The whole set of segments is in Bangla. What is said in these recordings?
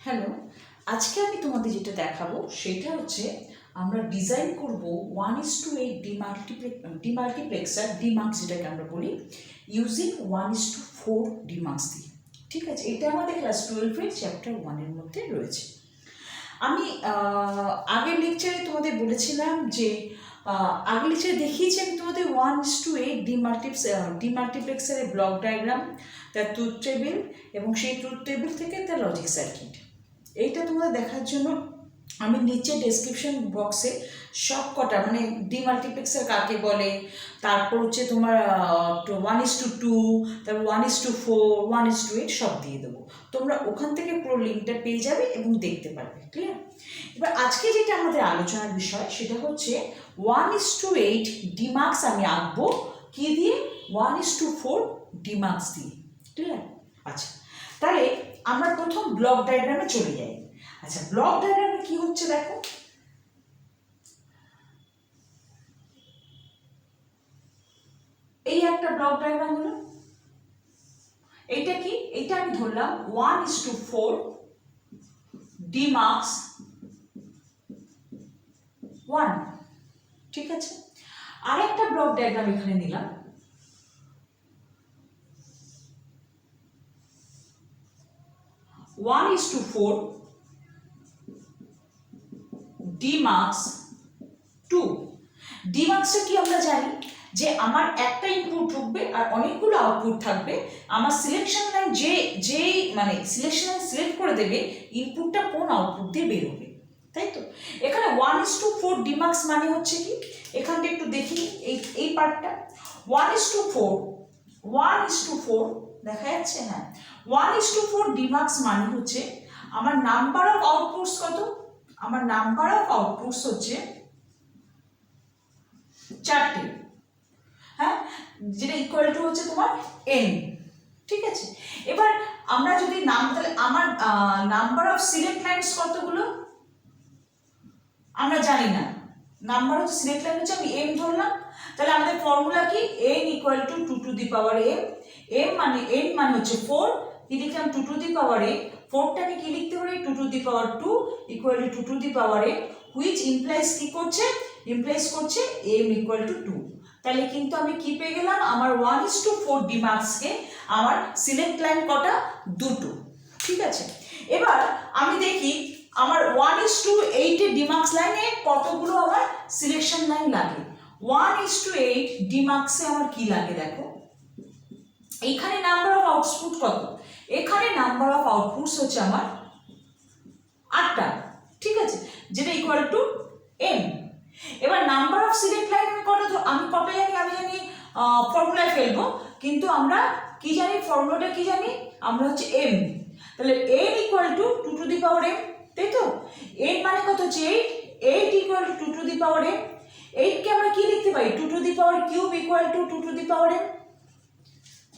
হ্যালো, আজকে আমি তোমাদের যেটা দেখাবো সেটা হচ্ছে আমরা ডিজাইন করব 1:8 ডিমাল্টিপ্লেক্সার ডিমার্কস যেটাকে আমরা বলি ইউজিং 1:4 ডিমার্কস দিয়ে। ঠিক আছে, এটা আমাদের ক্লাস 12-এর চ্যাপ্টার 1-এর মধ্যে রয়েছে। আমি আগের লেকচারে তোমাদের বলেছিলাম যে আগের লেকচারে দেখিয়েছি আমি তোমাদের 1:8 ডিমাল্টিপ্লেক্সারের ব্লক ডায়াগ্রাম, তার ট্রুথ টেবিল এবং সেই ট্রুথ টেবিল থেকে তার লজিক সার্কিট। এইটা তোমরা দেখার জন্য আমি নিচে ডেসক্রিপশন বক্সে সব কটা মানে ডিমাল্টিপ্লেক্সার কাকে বলে, তারপর হচ্ছে তোমার 1:2, তারপর 1:4, 1:8 সব দিয়ে দেবো। তোমরা ওখান থেকে পুরো লিঙ্কটা পেয়ে যাবে এবং দেখতে পারবে। ক্লিয়ার? এবার আজকে যেটা আমাদের আলোচনার বিষয় সেটা হচ্ছে 1:8 ডিমার্কস আমি আঁকবো কি দিয়ে? 1:4 ডিমার্কস দিয়ে। ক্লিয়ার? আচ্ছা, তাহলে আমরা প্রথম ব্লক ডায়াগ্রামে চলে যাই। আচ্ছা, ব্লক ডায়াগ্রামে কি হচ্ছে দেখো, এই একটা ব্লক ডায়াগ্রাম হলো। এইটা কি? এইটা আমি ধরলাম 1:4 ডিমার্কস 1। ঠিক আছে, আরেকটা ব্লক ডায়াগ্রাম এখানে নিলাম, ওয়ান ইস টু ফোর ডিমার্কস 2। ডিমার্কসটা কি আমরা জানি যে আমার একটা ইনপুট ঢুকবে আর অনেকগুলো আউটপুট থাকবে। আমার সিলেকশন লাইন যে মানে সিলেকশন লাইন সিলেক্ট করে দেবে ইনপুটটা কোন আউটপুট দিয়ে বেরোবে, তাই তো? এখানে 1:4 ডিমার্কস মানে হচ্ছে কি, এখানটা একটু দেখি এই পার্টটা 1:4 দেখা যাচ্ছে? হ্যাঁ, 1:4 ডিমার্কস মানে হচ্ছে আমার নাম্বার অফ আউটপুটস কত? আমার নাম্বার অফ আউটপুটস হচ্ছে 4টে। হ্যাঁ, যেটা ইকুয়াল টু হচ্ছে তোমার n। ঠিক আছে, এবার আমরা যদি তাহলে আমার নাম্বার অফ সিলেক্ট লাইনস কতগুলো আমরা জানি না। নাম্বার অফ সিলেক্ট লাইন হচ্ছে আমি m ধরলাম, তাহলে আমাদের ফর্মুলা কি? n equal to 2 to the power m। m মানে n মানে হচ্ছে 4, কি লিখলাম? 2 টু দি পাওয়ার m। 4টাকে কি লিখতে পারি? 2 to the power 2 equal to 2 to the power m, which implies কি করছে? ইমপ্লাইজ করছে m ইকুয়াল টু 2। তাহলে কিন্তু আমি কি পেয়ে গেলাম? আমার 1:4 ডিমার্কসকে আমার সিলেক্ট লাইন কটা? দুটো। ঠিক আছে, এবার আমি দেখি আমার 1:8 এর ডিমার্কস লাইনে কতগুলো আমার সিলেকশন লাইন লাগে। 1:8 ডিমার্কসে আমার কি লাগে দেখো, এইখানে নাম্বার অফ আউটপুট কত? এখানে নাম্বার অফ আউটপুটস হচ্ছে আমার 8টা। ঠিক আছে, যেটা ইকুয়াল টু m। এবার নাম্বার অফ সিলেক্ট লাইন আমি কটা জানি? আমি জানি ফর্মুলায় ফেলবো, কিন্তু আমরা কি জানি? ফর্মুলাটা কি জানি? আমরা হচ্ছে m। তাহলে n equal to 2 to the power m, তাই তো? n মানে কত হচ্ছে 8 equal to 2 to the power m। 8 কে আমরা কি লিখতে পারি? 2 to the power cube equal to 2 to the power m,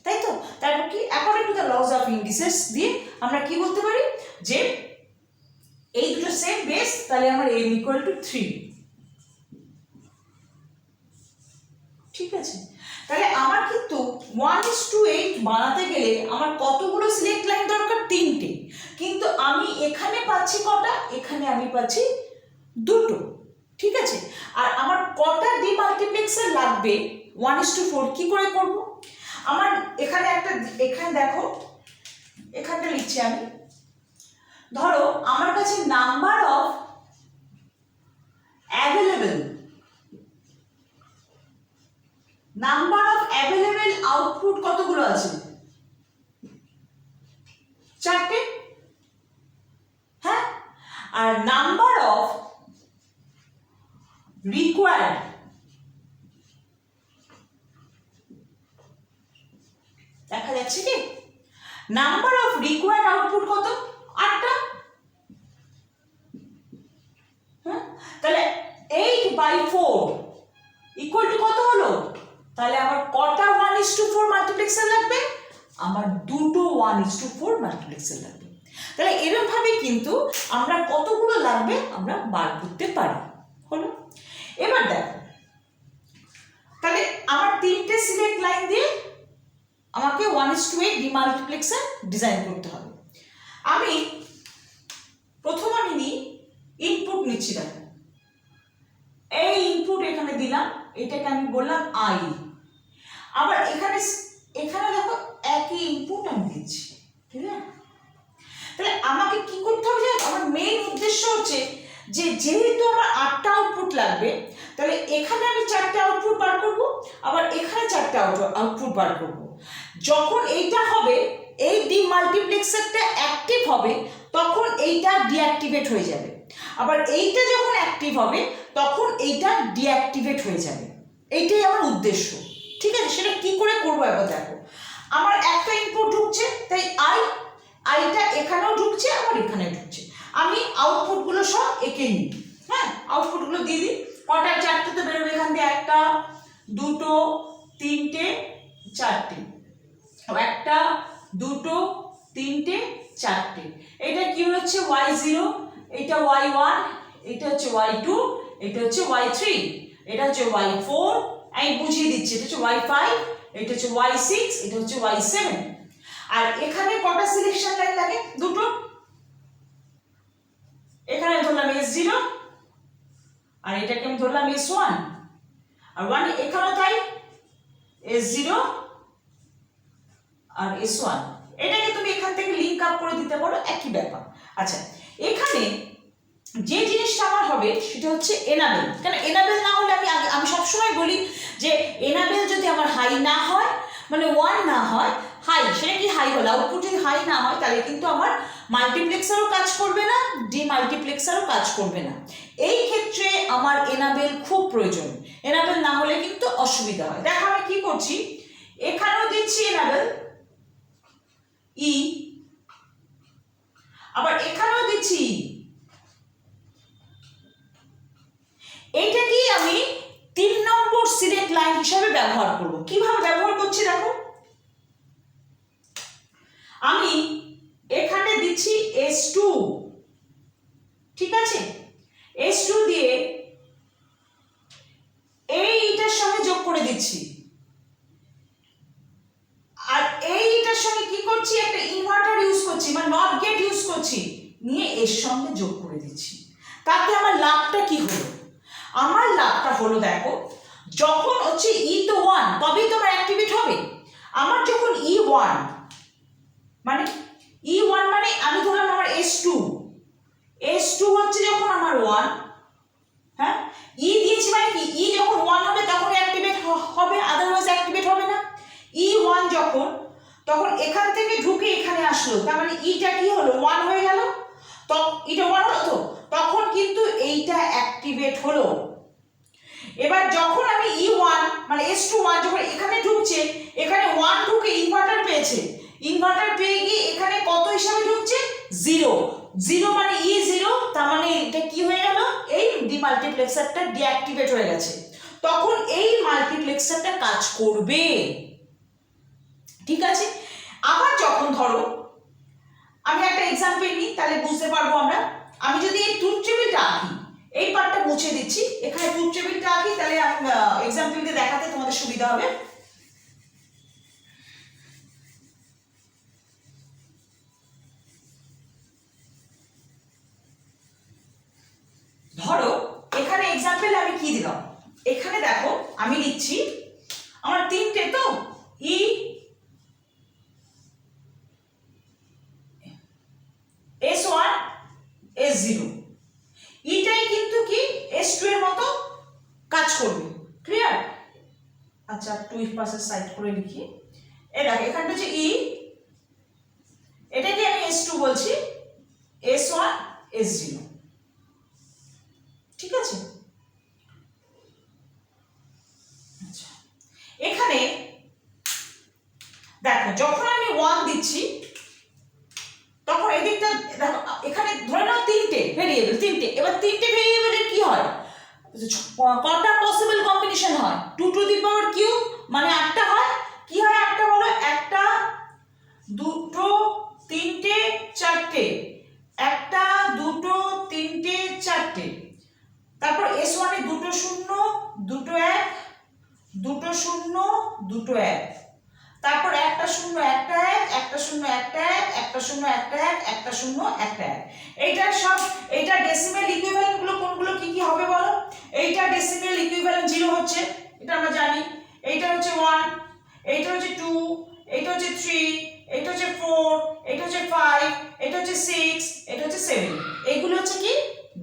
তাই তো? তারপর কি according to the laws of indices দিয়ে আমরা কি বলতে পারি যে এই দুটো সেম বেস, তাহলে আমার m ইকুয়াল টু 3। ঠিক আছে, তাহলে আমার কিন্তু 1:8 বানাতে গেলে আমার কতগুলো সিলেক্ট লাইন দরকার? 3টে। কিন্তু আমি এখানে পাচ্ছি কটা? এখানে আমি পাচ্ছি দুটো। ঠিক আছে, আর আমার কটা ডিমাল্টিপ্লেক্সার লাগবে 1:4 কি করে করব? আমার এখানে দেখো, এখানটা লিখছি আমি। ধরো আমার কাছে নাম্বার অফ অ্যাভেলেবেল আউটপুট কতগুলো আছে? 4টে। হ্যাঁ, আর নাম্বার অফ রিকোয়ার্ড দেখা যাচ্ছে কি? নাম্বার অফ রিকোয়ার্ড আউটপুট কত? 8টা। হ্যাঁ, তাহলে 8/4 ইকুয়াল টু কত হলো? তাহলে আমার কটা 1:4 মাল্টিপ্লেক্সার লাগবে? আমার দুটো 1:4 মাল্টিপ্লেক্সার লাগবে। তাহলে এরকম ভাবে কিন্তু আমরা কতগুলো লাগবে আমরা বার করতে পারি। হলো? এবার দেখো, তাহলে আমার 3টে সিলেক্ট লাইন দিয়ে আমাকে 1:8 ডিমাল্টিপ্লেক্সার ডিজাইন করতে হবে। আমি বললাম আই। আবার এখানে এখানে দেখো একই ইনপুট আমি দিচ্ছি, ঠিক আছে? তাহলে আমাকে কি করতে হবে? আমার মেইন উদ্দেশ্য হচ্ছে যে যেহেতু আমার 8টা আউটপুট লাগবে, তাহলে এখানে আমি 4টে আউটপুট বার করব, আবার এখানে 4টে আউটপুট বার করব। যখন এইটা হবে, এই ডিমাল্টিপ্লেক্সারটা অ্যাক্টিভ হবে, তখন এইটা ডিঅ্যাক্টিভেট হয়ে যাবে। আবার এইটা যখন অ্যাক্টিভ হবে, তখন এইটা ডিঅ্যাক্টিভেট হয়ে যাবে। এইটাই আমার উদ্দেশ্য, ঠিক আছে? সেটা কি করে করবো একবার দেখো। আমার একটা ইনপুট ঢুকছে, তাই আইটা এখানেও ঢুকছে, আবার এখানেও ঢুকছে। আমি আউটপুটগুলো সব এঁকে নিই, হ্যাঁ? আউটপুটগুলো দিয়ে দিই। কটা? 4টে তো বেরোবে এখান দিয়ে। 1টা 2টো 3টে 4টে, 1টা 2টো 3টে 4টে। এটা কি হচ্ছে? y0, এটা y1, এটা হচ্ছে y2, এটা হচ্ছে y3, এটা হচ্ছে y4, আমি বুঝিয়ে দিচ্ছি। এটা হচ্ছে y5, এটা হচ্ছে y6, এটা হচ্ছে y7। আর এখানে কটা সিলেকশন লাইন লাগে? 2টো। এখানে ধরলাম S0, আর এটাকে আমি ধরলাম S1, আর 1 এখানেও তাই, S0 আর S1। এটাকে তুমি এখান থেকে লিংক আপ করে দিতে পারো, একই ব্যাপার। আচ্ছা, এখানে যে জিনিসটা আমার হবে সেটা হচ্ছে এনাবেল। কারণ এনাবেল না হলে আমি সবসময় বলি যে এনাবেল যদি আমার হাই না হয়, মানে 1 না হয়, হাই, সেটা কি হাই হলো, আউটপুটে হাই না হয়, তাহলে কিন্তু আমার মাল্টিপ্লেক্সারও কাজ করবে না, ডিমাল্টিপ্লেক্সারও কাজ করবে না। এই ক্ষেত্রে আমার এনাবেল খুব প্রয়োজন। এনাবেল না হলে কিন্তু অসুবিধা হয়। দেখো আমি কি করছি, এখানেও দিচ্ছি এনাবেল ই, আবার এখানেও দিচ্ছি। এইটাকে আমি 3 নম্বর সিলেক্ট লাইন হিসাবে ব্যবহার করব। কিভাবে ব্যবহার করছি দেখো, আমি এখানে দিচ্ছি S2, ঠিক আছে? S2 দিয়ে এইটার সঙ্গে যোগ করে দিচ্ছি, আর এইটার সঙ্গে কি করছি? একটা ইনভার্টার ইউজ করছি, মানে নট গেট ইউজ করছি, নিয়ে এর সঙ্গে যোগ করে দিচ্ছি। তাতে আমার লাভটা কি হলো? আমার লাভটা হলো দেখো, যখন হচ্ছে ই তো 1, তবেই তোমার অ্যাক্টিভেট হবে। আমার যখন E1, মানে E1 মানে আমি ধরলাম আমার S2 হচ্ছে যখন আমার 1, হ্যাঁ? ই দিয়েছি মানে কি, ই যখন 1 হবে তখন অ্যাক্টিভেট হবে, আদারওয়াইজ অ্যাক্টিভেট হবে না। E1 যখন, তখন এখান থেকে ঢুকে এখানে আসলো, তার মানে ইটা কি হলো? 1 হয়ে গেল। তো এটা 1 হলো, তো তখন কিন্তু এইটা অ্যাক্টিভেট হলো। এবার যখন আমি E1 মানে S21 যখন এখানে ঢুকছে, এখানে 1 ঢুকে ইনভার্টার পেয়েছে, ইনভার্টার পেয়ে গিয়ে এখানে কত হিসাবে ঢুকছে? 0 মানে E0, তার মানে এটা কি হয়ে গেল? এই ডিমাল্টিপ্লেক্সারটা ডিঅ্যাক্টিভেট হয়ে গেছে। তখন এই মাল্টিপ্লেক্সারটা কাজ করবে, ঠিক আছে? আবার যখন ধরো আমি একটা এক্সাম্পল নিই, তাহলে বুঝতে পারবো আমরা। আমি যদি এই ট্রুথ টেবিলটা আঁকি, এই পার্টটা মুছে দিচ্ছি, এখানে ট্রুথ টেবিলটা আঁকি, তাহলে আমি এক্সাম্পল দিয়ে দেখাতে তোমাদের সুবিধা হবে। ধরো এখানে এক্সাম্পল আমি কি দিলাম, এখানে দেখো আমি লিখছি আমার 3টে, তো ই S1 S0, এটাই কিন্তু কি S2 এর মতো কাজ করবে, ক্লিয়ার? আচ্ছা, একটু এই পাশে সাইড করে লিখি। এই দেখো এখানটা হচ্ছে ই, এটাকে আমি S2 বলছি, S1 S0, ঠিক আছে? আচ্ছা, এখানে দেখো যখন আমি 1 দিচ্ছি, তখন এদিকটা দেখো, এখানে ধরে নাও 3টে ভেরিয়েবল, 3টে। এবার 3টে ভেরিয়েবলের কি হয়? কটা পসিবল কম্বিনেশন হয়? 2 টু দি পাওয়ার কিউব, মানে 8টা হয়। কি হয় 8টা বলো? 1টা 2টো 3টে 4টে, 1টা 2টো 3টে 4টে। তারপর S1 এ 2টো 0 2টো 1, 2টো 0 2টো 1, তারপর 1টা 0 1টা 1, 1টা 0 1টা 1, 1টা 0 1টা 1, 1টা 0 1টা 1। এইটা সব, এইটা ডেসিমেল ইকুইভ্যালেন্ট গুলো কোনগুলো কি কি হবে বলো? এইটা ডেসিমেল ইকুইভ্যালেন্ট 0 হচ্ছে, এটা আমরা জানি। এইটা হচ্ছে 1, এইটা হচ্ছে 2, এইটা হচ্ছে 3, এটা হচ্ছে 4, এটা হচ্ছে 5, এটা হচ্ছে 6, এটা হচ্ছে 7। এগুলো হচ্ছে কি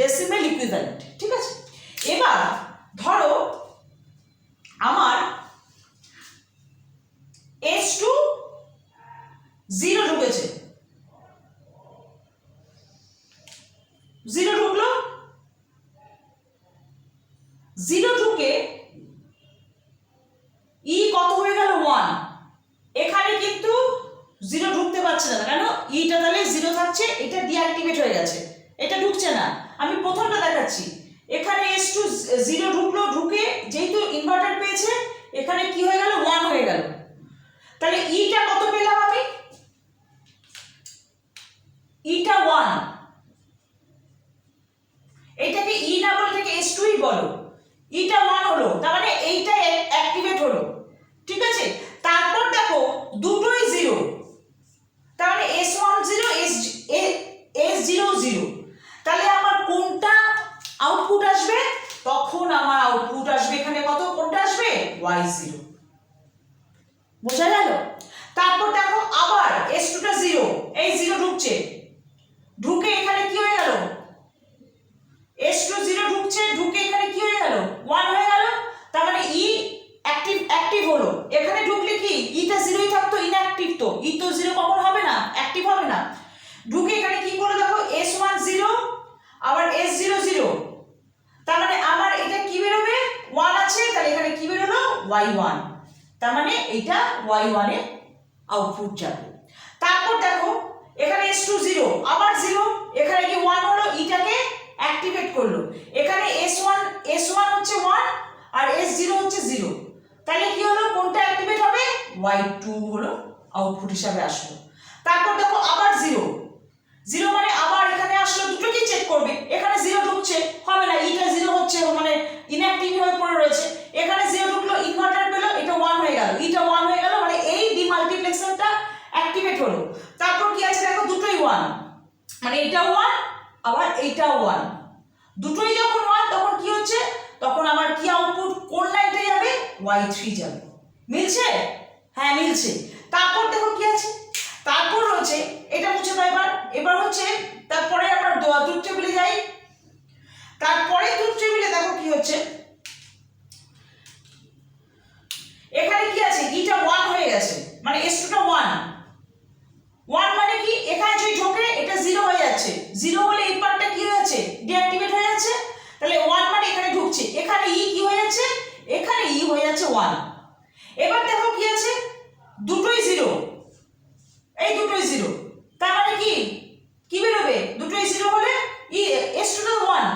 ডেসিমেল ইকুইভ্যালেন্ট, ঠিক আছে। এবার ধরো আমার S2 0 ঢুকেছে, 0 ঢুকলো, 0 ঢুকে ই কত হয়ে গেল 1। এখানে কিন্তু 0 ঢুকতে পারছে না, কেন ইটা তাহলে 0 থাকছে, এটা ডিঅ্যাক্টিভেট হয়ে গেছে, এটা ঢুকছে না। আমি প্রথমটা দেখাচ্ছি, এখানে S2 0 ঢুকলো, ঢুকে যেহেতু ইনভার্টার পেয়েছে এখানে কি হয়ে গেল 1 হয়ে গেল। তাহলে ইটা কত পেলাম আমি, ইটা 1, এটাকে ই না বলে এটাকে S2 ই বলো, ইটা 1 হলো, তার মানে এইটা অ্যাক্টিভেট হলো, ঠিক আছে। তারপর দেখো দুটোই 0, তার মানে S1 0, S0 0, তাহলে আমার কোনটা আউটপুট আসবে, তখন আমার আউটপুট আসবে এখানে কত, কোনটা আসবে Y0, বোঝা গেল। তারপর দেখো আবার S2 টা 0, এই 0 ঢুকছে, ঢুকে এখানে কি হয়ে গেল, S2 0 ঢুকছে, ঢুকে এখানে কি হয়ে গেল 1 হয়ে গেল, তার মানে ই অ্যাক্টিভ হলো। এখানে ঢুকলে কি ইটা 0ই থাকতো, ইনঅ্যাক্টিভ, তো ই তো 0 কখন হবে না, অ্যাক্টিভ হবে না। ঢুকে এখানে কি করলো দেখো S1 0, আবার S0 0, তার মানে আমার এটা কি বেরোবে 1 আছে, তাহলে এখানে কি বেরোলো Y1, তার মানে এটা Y1 এর আউটপুট যাবে। তারপর দেখো এখানে S2 0, আবার 0, এখানে কি 1 হলো, ইটাকে অ্যাক্টিভেট করলো, এখানে S1 হচ্ছে 1 আর S0 হচ্ছে 0, তাহলে কি হলো, কোনটা অ্যাক্টিভেট হবে, Y2 হলো আউটপুট হিসাবে আসলো। তারপর দেখো আবার 0 মানে আবার এখানে আসলো, দুটো কি চেক করবে, এখানে 0 ঢুকছে, হবে না, ইটা 0 হচ্ছে মানে ইনঅ্যাক্টিভ হয়ে পড়ে রয়েছে, এখানে 0 ঢুকলো, ইনভার্টার পেলো, এটা 1 হয়ে গেল, ইটা 1 হয়ে গেল, মানে এই ডিমাল্টিপ্লেক্সারটা অ্যাক্টিভেট হলো। তারপর কি আছে দেখো দুটোই 1, মানে এইটাও 1 আবার এইটাও 1, দুটোই যখন 1 তখন কি হচ্ছে, তখন আমার কি আউটপুট কোন লাইনটা যাবে, Y3 যাবে। মিলছে, হ্যাঁ মিলছে। তারপর দেখো কি আছে, তারপর হচ্ছে এটা মুছে দাও, এবার হচ্ছে তারপরে আমরা ট্রুথ টেবিলে যাই। তারপরে ট্রুথ টেবিলে দেখো কি হচ্ছে, এখানে কি আছে, ইটা 1 হয়ে গেছে, মানে S2 টা 1 মানে কি, এখানে যদি ঢোকে এটা 0 হয়ে যাচ্ছে, 0 হলে এই পার্টটা কি হয়ে যাচ্ছে, ডিঅ্যাক্টিভেট হয়ে যাচ্ছে, তাহলে 1 মানে এখানে ঢুকছে, এখানে ই কি হয়ে যাচ্ছে, এখানে ই হয়ে যাচ্ছে 1। এবার দেখো কি আছে, দুটোই 0, এই দুটোই 0, তার মানে কি বেরোবে, দুটোই 0 হলে ই S2 টা 1,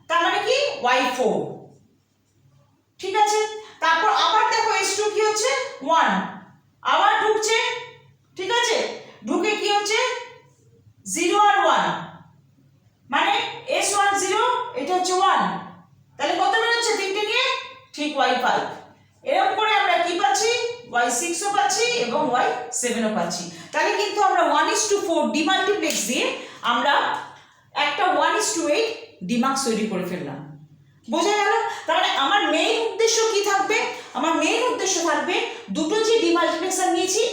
তার মানে কি Y4, ঠিক আছে। তারপর আবার দেখো S2 কি হচ্ছে 1, আবার ঢুকছে, ঠিক আছে, ঢুকে কি হচ্ছে 0 আর 1, মানে S1 0, এটা হচ্ছে 1, তাহলে কত বেরোচ্ছে তিনটে নিয়ে, ঠিক Y5। এরকম করে আমরা কি পাচ্ছি, Y6 ও পাচ্ছি এবং Y7 ও পাচ্ছি। তাহলে কিন্তু আমরা 1:4 ডিমাল্টিপ্লেক্স দিয়ে আমরা একটা 1:8 ডিমাক্স তৈরি করে ফেললাম, বোঝা গেল। তাহলে আমার মেইন উদ্দেশ্য কি থাকবে, আমার মেইন উদ্দেশ্য থাকবে দুটো যে ডিমাল্টিপ্লেক্সার নিয়েছি,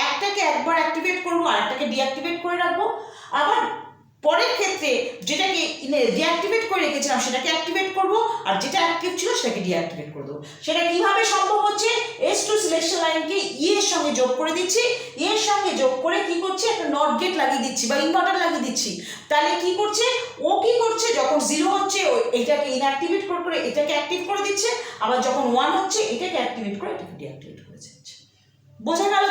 একটাকে একবার অ্যাক্টিভেট করবো, আরেকটাকে ডিঅ্যাক্টিভেট করে রাখবো, আবার পরের ক্ষেত্রে যেটাকে ডিঅ্যাক্টিভেট করে রেখেছিলাম সেটাকে অ্যাক্টিভেট করব, আর যেটা অ্যাক্টিভ ছিল সেটাকে ডিঅ্যাক্টিভেট করে দেবো। সেটা কিভাবে সম্ভব হচ্ছে, S2 সিলেকশন লাইনকে ই এর সঙ্গে যোগ করে দিচ্ছি, ই এর সঙ্গে যোগ করে কি করছি, একটা নট গেট লাগিয়ে দিচ্ছি বা ইনভার্টার লাগিয়ে দিচ্ছি। তাহলে কি করছে, ও কি করছে, যখন 0 হচ্ছে এটাকে ইনঅ্যাক্টিভেট করে এটাকে অ্যাক্টিভ করে দিচ্ছে, আবার যখন 1 হচ্ছে এটাকে অ্যাক্টিভেট করে এটাকে ডিঅ্যাক্টিভেট করে দিচ্ছে। বোঝা গেল?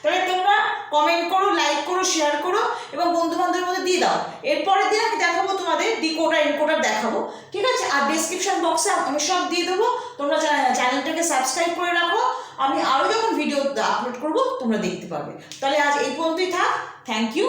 তাহলে তোমরা কমেন্ট করো, লাইক করো, শেয়ার করো এবং বন্ধু বান্ধবের মধ্যে দিয়ে দাও। এরপরের দিন আমি দেখাবো তোমাদের ডিকোডার এনকোডার দেখাবো, ঠিক আছে। আর ডেসক্রিপশন বক্সে আমি সব দিয়ে দেবো, তোমরা চ্যানেলটাকে সাবস্ক্রাইব করে রাখো, আমি আরও যখন ভিডিও আপলোড করবো তোমরা দেখতে পাবে। তাহলে আজ এই পর্যন্তই থাক, থ্যাংক ইউ।